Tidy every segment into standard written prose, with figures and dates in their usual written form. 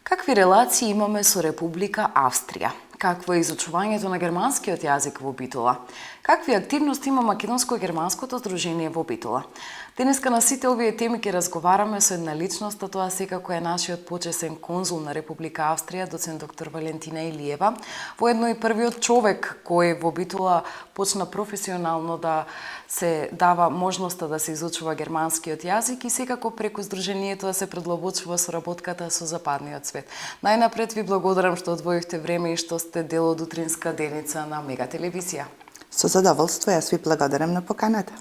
Какви релации имаме со Република Австрија? Какво е изучувањето на германскиот јазик во Битола? Какви активности има Македонско-германското здружение во Битола? Денеска на сите овие теми ќе разговараме со една личност, а тоа секако е нашиот почесен конзул на Република Австрија, доцент доктор Валентина Илиева, воедно и првиот човек кој во Битола почна професионално да се дава можноста да се изучува германскиот јазик и секако преку здружението да се предлабочува соработката со западниот свет. Најнапред ви благодарам што одвоивте време и што сте дел од утринска деница на Мега телевизија. Со задоволство, јас ви благодарам на поканата.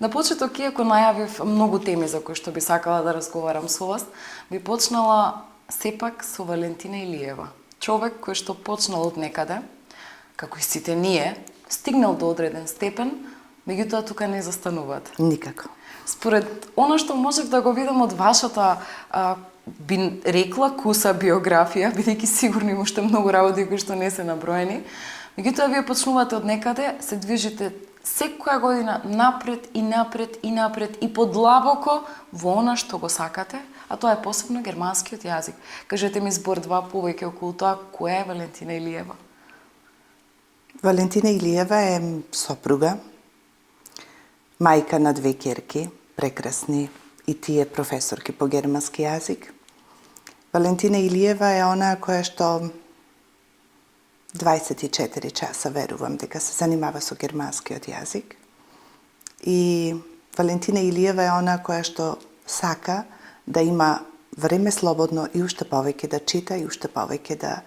На почеток, иако најавив многу теми за кои што би сакала да разговарам со вас, би почнала сепак со Валентина Илиева. Човек кој што почнал од некаде, како и сите ние, стигнал до одреден степен, меѓутоа тука не застануваат. Никако. Според она што можев да го видам од вашата, би рекла, куса биографија, бидејќи сигурно има уште многу работи кои што не се наброени, меѓутоа вие почнувате од некаде, се движите секоја година напред и напред и напред и подлабоко во она што го сакате, а тоа е посебно германскиот јазик. Кажете ми збор-два повеќе околу тоа, која е Валентина Илиева? Валентина Илиева е сопруга, мајка на две ќерки, прекрасни, и тие професорки по германски јазик. Валентина Илиева е она која што 24 часа верувам дека се занимава со германскиот јазик. И Валентина Илиева е она која што сака да има време слободно и уште повеќе да чита и уште повеќе да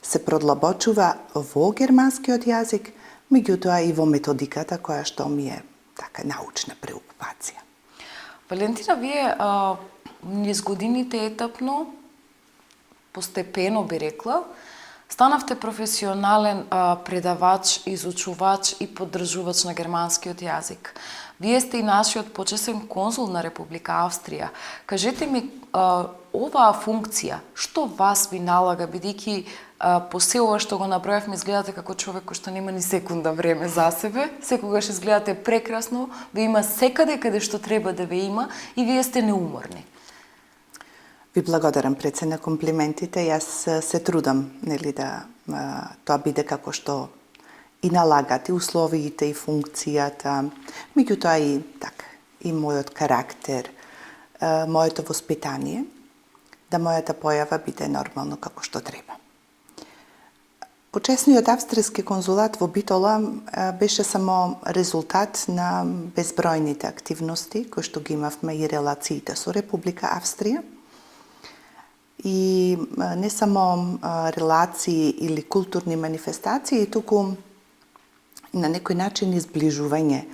се продлабочува во германскиот јазик, меѓутоа и во методиката која што ми е така научна преокупација. Валентина, вие низ годините етапно, постепено би рекла, станавте професионален предавач, изучувач и поддржувач на германскиот јазик. Вие сте и нашиот почесен конзул на Република Австрија. Кажете ми, оваа функција, што вас ви налага, бидејќи по се ова што го набројавме, изгледате како човек кој што нема ни секунда време за себе, секогаш изгледате прекрасно, ве има секаде каде што треба да ве има и вие сте неуморни. Ви благодарам пред се на комплиментите. Јас се трудам, нели, да тоа биде како што и налагат и условиите и функцијата, меѓутоа и така, и мојот карактер, моето воспитание, да мојата појава биде нормално како што треба. Почесниот австријски конзулат во Битола беше само резултат на безбројните активности кои што ги имавме и релациите со Република Австрија. И не само релации или културни манифестации, туку на некој начин изближување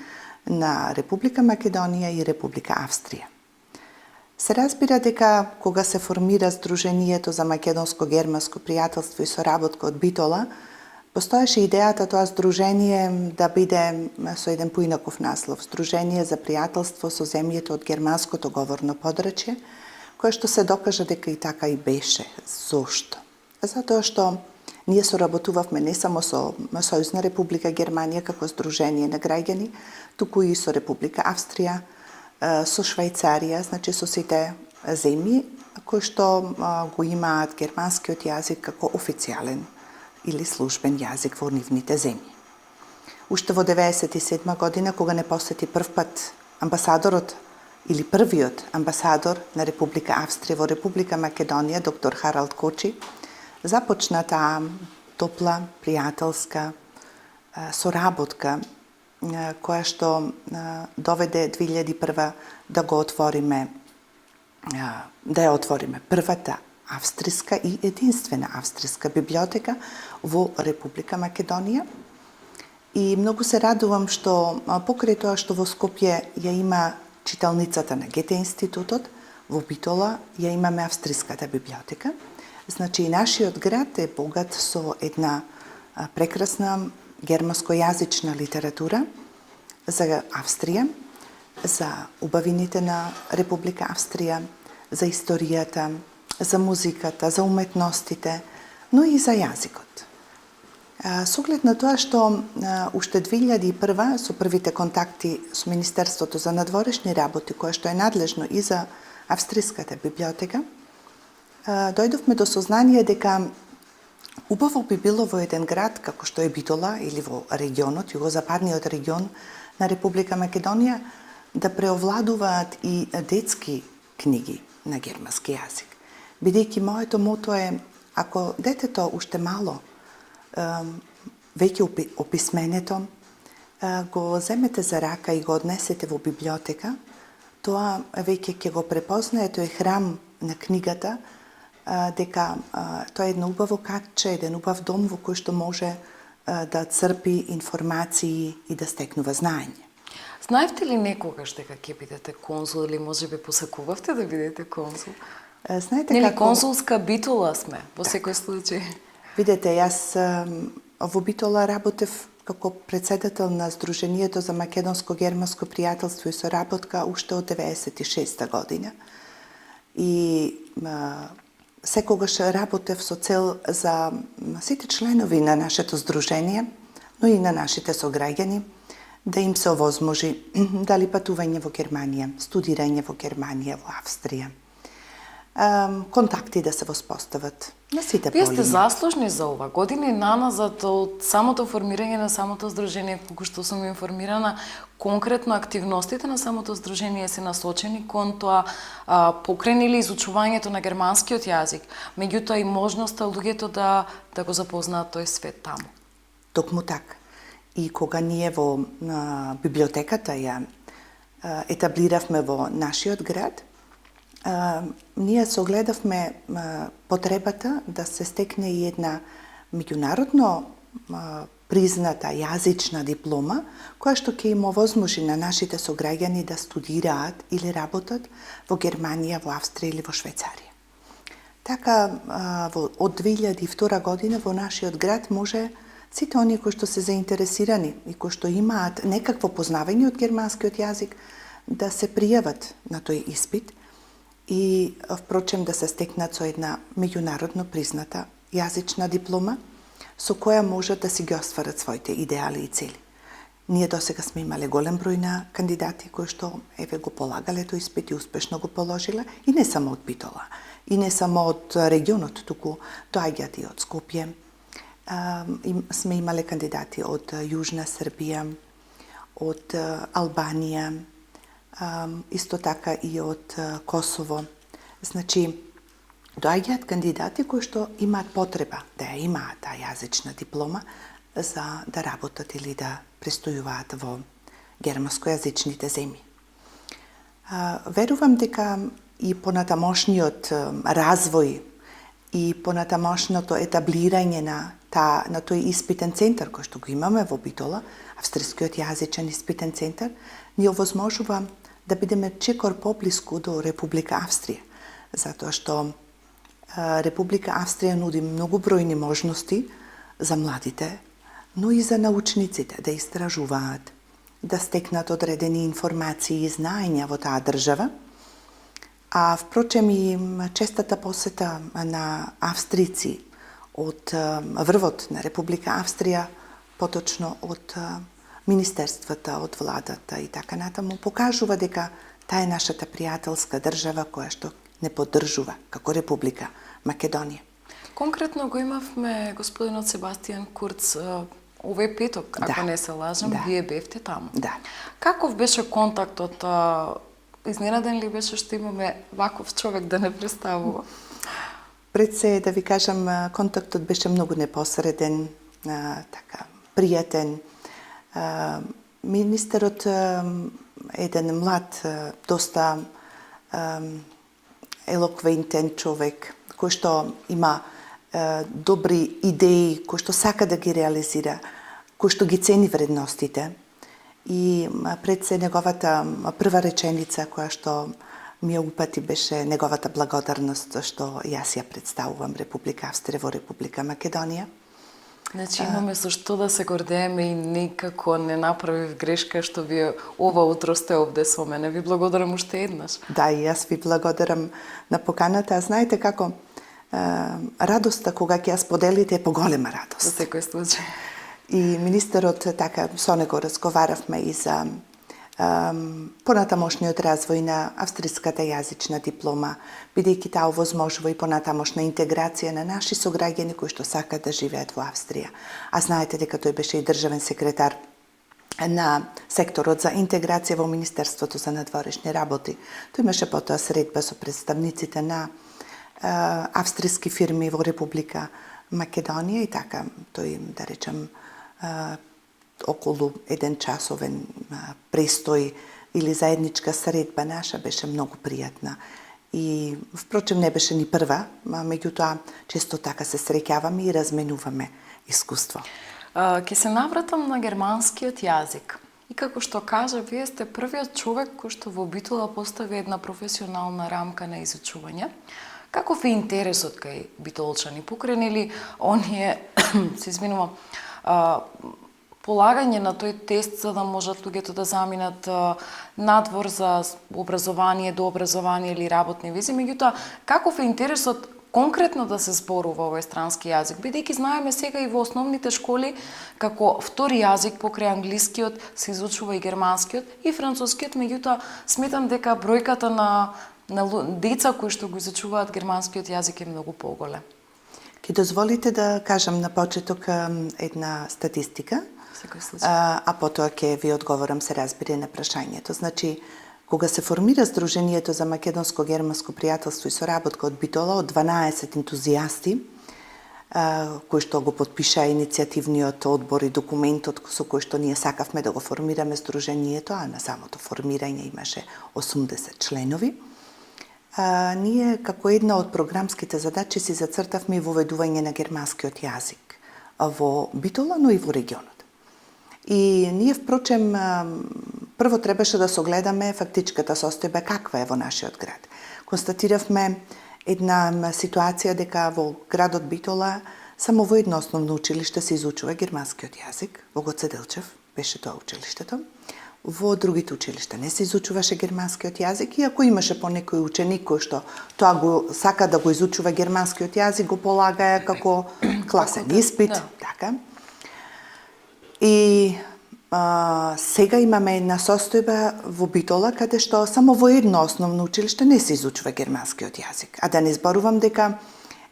на Република Македонија и Република Австрија. Се разбира дека кога се формира Сдруженијето за македонско-германско пријателство и соработка од Битола, постоеше идејата тоа здружение да биде со еден поинаков наслов, Сдружение за пријателство со земјите од германското говорно подрачје, кое што се докажа дека и така и беше. Зошто? Затоа што ние соработувавме не само со Сојузна Република Германија како здружение на граѓани, туку и со Република Австрија, со Швајцарија, значи со сите земји кои што го имаат германскиот јазик како официјален или службен јазик во нивните земји. Уште во 1997 година, кога не посети првпат амбасадорот или првиот амбасадор на Република Австрија во Република Македонија, доктор Харалд Кочи, започна таа топла, пријателска соработка која што доведе 2001 да го отвориме, да ја отвориме првата австријска и единствена австријска библиотека во Република Македонија. И многу се радувам што покрај тоа што во Скопје ја има читалницата на Гете институтот, во Битола ја имаме австријската библиотека. Значи и нашиот град е богат со една прекрасна германско-јазична литература за Австрија, за убавините на Република Австрија, за историјата, за музиката, за уметностите, но и за јазикот. Со оглед на тоа што уште 2001 со првите контакти со Министерството за надворешни работи, кое што е надлежно и за австријската библиотека, дојдовме до сознание дека убаво би било во еден град како што е Битола или во регионот, југозападниот регион на Република Македонија, да преовладуваат и детски книги на германски јазик. Бидејќи моето мото е, ако детето уште мало веќе описменето, го земете за рака и го однесете во библиотека, тоа веќе ќе го препознае, тој храм на книгата, дека тоа е едно убаво катче, еден убав дом во кој што може да црпи информации и да стекнува знаење. Знаевте ли некогаш дека ќе бидете конзул или можеби посакувавте да бидете конзул? Знаете Нели како... конзулска Битола сме, во секој случај. Видете, јас во Битола работев како председател на Сдруженијето за македонско-германско пријателство и соработка уште од 96 година. И секогаш работев со цел за сите членови на нашето здружение, но и на нашите сограѓани, да им се овозможи дали патување во Германија, студирање во Германија, во Австрија, контакти да се воспостават на сите полиња. Вие сте заслужни за ова. Години наназад од самото формирање на самото здружение, колку што сум информирана, конкретно активностите на самото здружение се насочени кон тоа покренили изучувањето на германскиот јазик, меѓутоа и можноста луѓето да го запознаат тој свет таму. Токму така. И кога ние во библиотеката ја етаблиравме во нашиот град, ние согледавме потребата да се стекне и една меѓународно призната јазична диплома, која што ќе им овозможи на нашите сограѓани да студираат или работат во Германија, во Австрија или во Швајцарија. Така, од 2002 година во нашиот град може сите оние кои што се заинтересирани и кои што имаат некакво познавање од германскиот јазик да се пријават на тој испит и впрочем да се стекнат со една меѓународно призната јазична диплома со која можат да си ги остварат своите идеали и цели. Ние досега сме имале голем број на кандидати кои што еве го полагале тој испит и успешно го положила, и не само од Битола, и не само од регионот, туку доаѓаат и од Скопје. Сме имале кандидати од Јужна Србија, од Албанија, исто така и од Косово. Значи, доаѓаат кандидати кои што имаат потреба да ја имаат таа јазична диплома за да работат или да престојуваат во германскојазичните земји. Верувам дека и понатамошниот развој и понатамошното етаблирање на тој испитен центар кој што го имаме во Битола, австрискиот јазичен испитен центар, ни овозможува да бидеме чекор поблиску до Република Австрија, затоа што Република Австрија нуди многу бројни можности за младите, но и за научниците да истражуваат, да стекнат одредени информации и знаења во таа држава. А впрочем и честата посета на австрици од врвот на Република Австрија, поточно од министерствата, од владата и така натаму, покажува дека таа е нашата пријателска држава која што не поддржува како Република Македонија. Конкретно го имавме господинот Себастијан Курц овој петок, ако не се лажам, вие бевте таму. Да. Каков беше контактот? Изненаден ли беше што имаме ваков човек да не представува? Пред се да ви кажам, контактот беше многу непосреден, така пријатен. Министерот еден млад, доста елоквентен човек, кој што има добри идеи, кој што сака да ги реализира, кој што ги цени вредностите. И пред се неговата прва реченица која што ми ја упати беше неговата благодарност што јас ја представувам Република Австрија во Република Македонија. Значи имаме со што да се гордееме и никако не направив грешка што вие ова утро сте овде со мене. Ви благодарам уште еднаш. Да, и јас ви благодарам на поканата. Знаете како радоста кога ќе ја споделите е поголема радост. За секој случај. И министерот, така, со него разговаравме и за понатамошниот развој на австриската јазична диплома, бидејќи таа овозможува и понатамошна интеграција на наши сограѓани кои што сакаат да живеат во Австрија. А знаете дека тој беше и државен секретар на секторот за интеграција во Министерството за надворешни работи. Тој имаше потоа средба со представниците на австриски фирми во Република Македонија и така тој, да речем, околу еден часовен престој или заедничка средба наша беше многу пријатна. И, впрочем, не беше ни прва, меѓутоа, често така се среќаваме и разменуваме искуство. Ке се навратам на германскиот јазик. И како што кажа, вие сте првиот човек кој што во Битола постави една професионална рамка на изучување. Каков е интересот кај битолчани покрај или оние, се извинувам, полагање на тој тест за да можат луѓето да заминат надвор за образование, дообразование или работни визи, меѓутоа каков е интересот конкретно да се зборува овој странски јазик, бидејќи знаеме сега и во основните школи како втори јазик покрај англискиот се изучува и германскиот и францускиот, меѓутоа сметам дека бројката на деца кои што го изучуваат германскиот јазик е многу поголем. Ке дозволите да кажам на почеток една статистика, а потоа ќе ви одговорам се разбира на прашањето. Значи, кога се формира Сдруженијето за македонско-германско пријателство и соработка од Битола, од 12 ентузијасти, кои што го подпишаа иницијативниот одбор и документот со кој што ние сакавме да го формираме Сдруженијето, а на самото формирање имаше 80 членови, ние како една од програмските задачи си зацртавме и воведување на германскиот јазик во Битола, но и во регионот. И ние, впрочем, прво требаше да согледаме фактичката состојба каква е во нашиот град. Констатиравме една ситуација дека во градот Битола само во едно основно училиште се изучува германскиот јазик, во Гоце Делчев беше тоа училиштето. Во другите училишта не се изучуваше германскиот јазик, и ако имаше по некој ученик кој што тоа го сака да го изучува германскиот јазик, го полагаја како класен испит, така. И сега имаме една состојба во Битола каде што само во едно основно училиште не се изучува германскиот јазик. А да не зборувам дека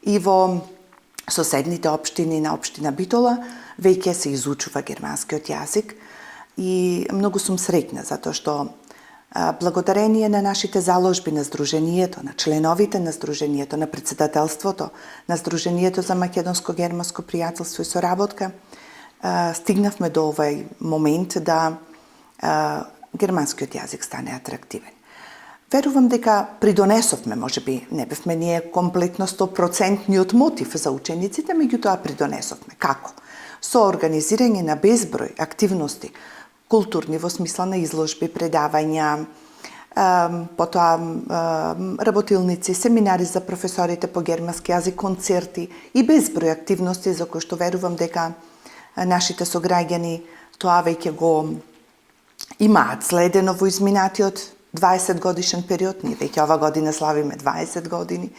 и во соседните општини на општина Битола веќе се изучува германскиот јазик. И многу сум среќна затоа што благодарение на нашите заложби на Сдруженијето, на членовите на Сдруженијето, на председателството на Сдруженијето за македонско-германско пријателство и соработка, стигнавме до овој момент да германскиот јазик стане атрактивен. Верувам дека придонесовме, можеби не бевме ние комплетно 100% мотив за учениците, меѓутоа придонесовме. Како? Со организирање на безброј активности, културни во смисла на изложби, предавања, потоа работилници, семинари за професорите по германски јазик, концерти и безброј активности за кои што верувам дека нашите сограѓани тоа веќе го имаат следено во изминатиот 20 годишен период. Ние веќе ова година славиме 20 години.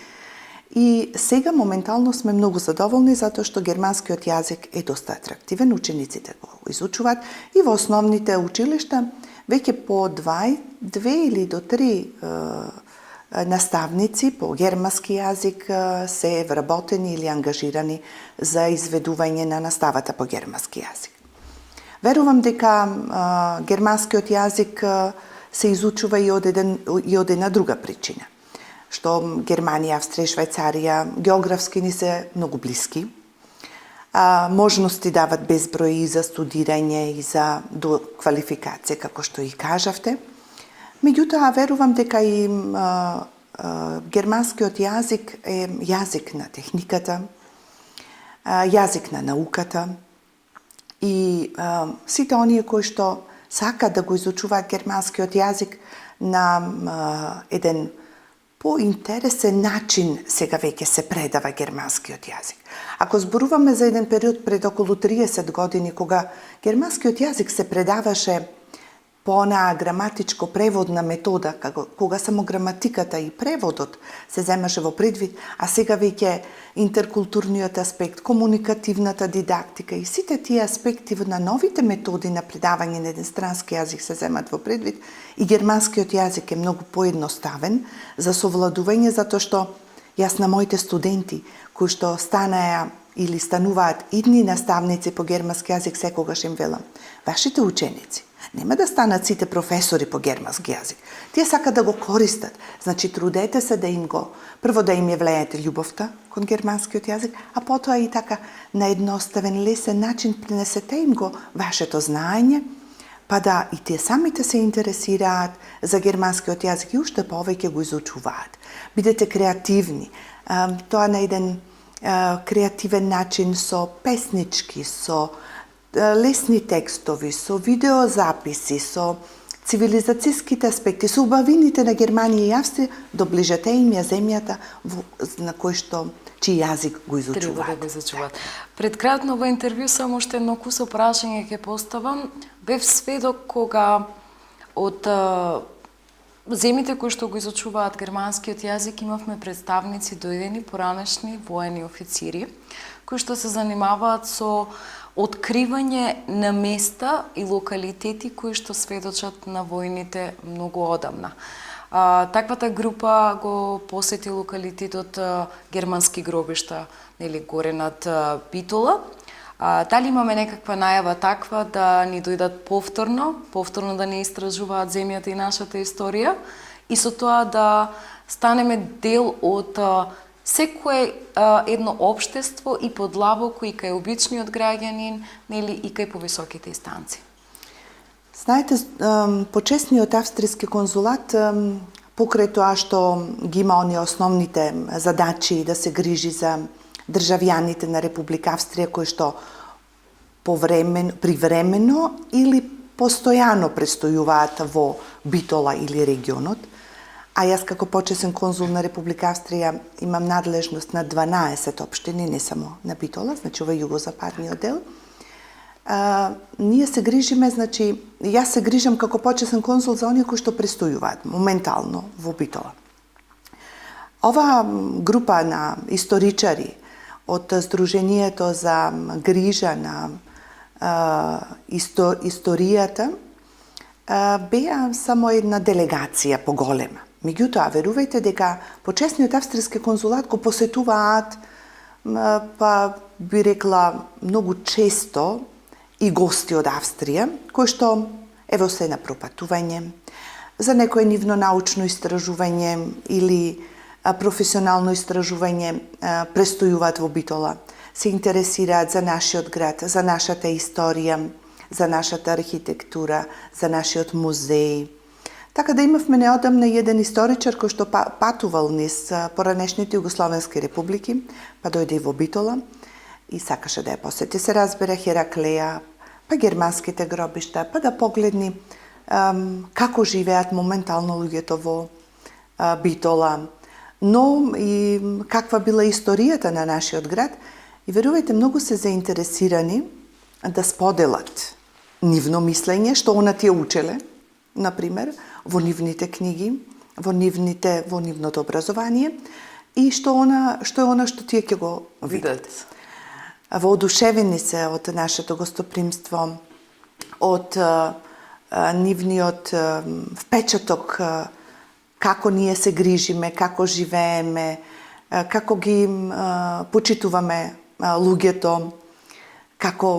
И сега моментално сме многу задоволни затоа што германскиот јазик е доста атрактивен, учениците го изучуваат и во основните училишта веќе по две или до три наставници по германски јазик се вработени или ангажирани за изведување на наставата по германски јазик. Верувам дека германскиот јазик се изучува и од една друга причина, што Германија, Австрија и Швајцарија географски ни се многу блиски. Можности дават безброј и за студирање и за квалификација, како што и кажавте. Меѓутоа, верувам дека и германскиот јазик е јазик на техниката, јазик на науката и сите оние кои што сакаат да го изучуваат германскиот јазик на еден поинтересен начин сега веќе се предава германскиот јазик. Ако зборуваме за еден период пред околу 30 години, кога германскиот јазик се предаваше по онаа граматичко-преводна метода, кога само граматиката и преводот се земаше во предвид, а сега веќе интеркултурниот аспект, комуникативната дидактика и сите тие аспекти на новите методи на предавање на еден странски јазик се земат во предвид и германскиот јазик е многу поедноставен за совладување, затоа што јас на моите студенти кои што станаја или стануваат идни наставници по германски јазик секогаш им велам: вашите ученици нема да станат сите професори по германски јазик. Тие сакат да го користат. Значи, трудете се да им го... Прво да им ја влеете љубовта кон германскиот јазик, а потоа и така на едноставен, лесен начин пренесете им го вашето знаење, па да и тие самите се интересираат за германскиот јазик и уште повеќе го изучуваат. Бидете креативни. Тоа на еден креативен начин со песнички, со лесни текстови, со видеозаписи, со цивилизацијските аспекти, со убавините на Германија и Австрија, доближете им ја земјата на кој што чиј јазик го изучуваат. Треба да го изучуваат. Пред крајот на ова интервју само уште едно кусо прашање ќе поставам. Бев сведок кога од земите кои што го изучуваат германскиот јазик имавме представници дојдени поранешни воени официри кои што се занимаваат со откривање на места и локалитети кои што сведочат на војните многу одамна. Таквата група го посети локалитетот германски гробишта, нели горе над Битола. Дали имаме некаква најава таква да ни дојдат повторно да не истражуваат земјата и нашата историја и со тоа да станеме дел од секое едно општество и подлабоко и кај обичниот граѓанин, нели и кај повисоките инстанции. Знаете, почесниот австријски конзулат покрај тоа што ги има оние основните задачи да се грижи за државјаните на Република Австрија кои што привремено или постојано престојуваат во Битола или регионот, а јас како почесен конзул на Република Австрија имам надлежност на 12 општини, не само на Битола, значи ова југозападниот дел. Ние се грижиме, значи, јас се грижам како почесен конзул за оние кои што престојуваат моментално во Битола. Ова група на историчари од Сдруженијето за грижа на историјата беа само една делегација поголема. Меѓутоа, верувајте дека почесниот австријски конзулат го посетуваат, па би рекла, многу често и гости од Австрија, кои што, ево се на пропатување, за некое нивно научно истражување или професионално истражување престојуваат во Битола, се интересираат за нашиот град, за нашата историја, за нашата архитектура, за нашиот музеј. Така да имавме неодамна еден историчар кој што патувал низ поранешните југословенски републики, па дојде и во Битола и сакаше да ја посети. Се разбира Хераклеја, па германските гробишта, па да погледни како живеат моментално луѓето во Битола, но и каква била историјата на нашиот град. И верувајте, многу се заинтересирани да споделат нивно мислење, што она тие учеле, например, во нивните книги, во нивното образование, и што е она што тие ќе го видат. Воодушевени се од нашето гостопримство, од нивниот впечаток, како ние се грижиме, како живееме, како ги почитуваме луѓето, како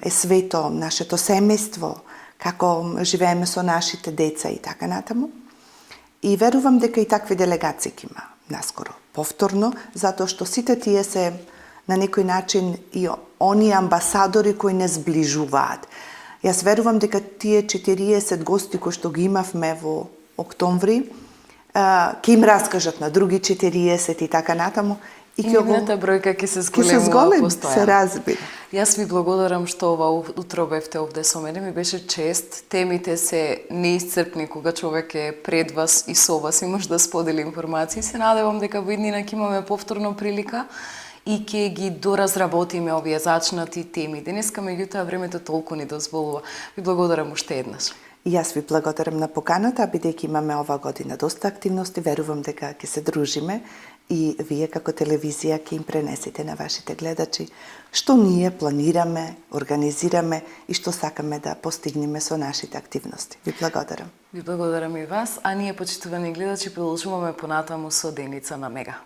е свето нашето семејство, како живееме со нашите деца и така натаму. И верувам дека и такви делегации ќе има наскоро повторно, затоа што сите тие се на некој начин и оние амбасадори кои не сближуваат. Јас верувам дека тие 40 гости кои што ги имавме во октомври, ќе им раскажат на други 40 и така натаму. И нивната бројка ќе се зголемува постојано. Се разбира. Јас ви благодарам што ова утро бевте овде со мене. Ми беше чест. Темите се неисцрпни кога човек е пред вас и со вас и може да сподели информации. Се надевам дека во иднина ќе имаме повторно прилика и ќе ги доразработиме овие зачнати теми. Денеска, меѓутоа, времето толку ни дозволува. Ви благодарам уште еднаш. И јас ви благодарам на поканата, бидејќи имаме ова година доста активности, верувам дека ќе се дружиме и вие како телевизија ќе им пренесете на вашите гледачи што ние планираме, организираме и што сакаме да постигнеме со нашите активности. Ви благодарам. Ви благодарам и вас, а ние, почитувани гледачи, продолжуваме понатаму со Деница на Мега.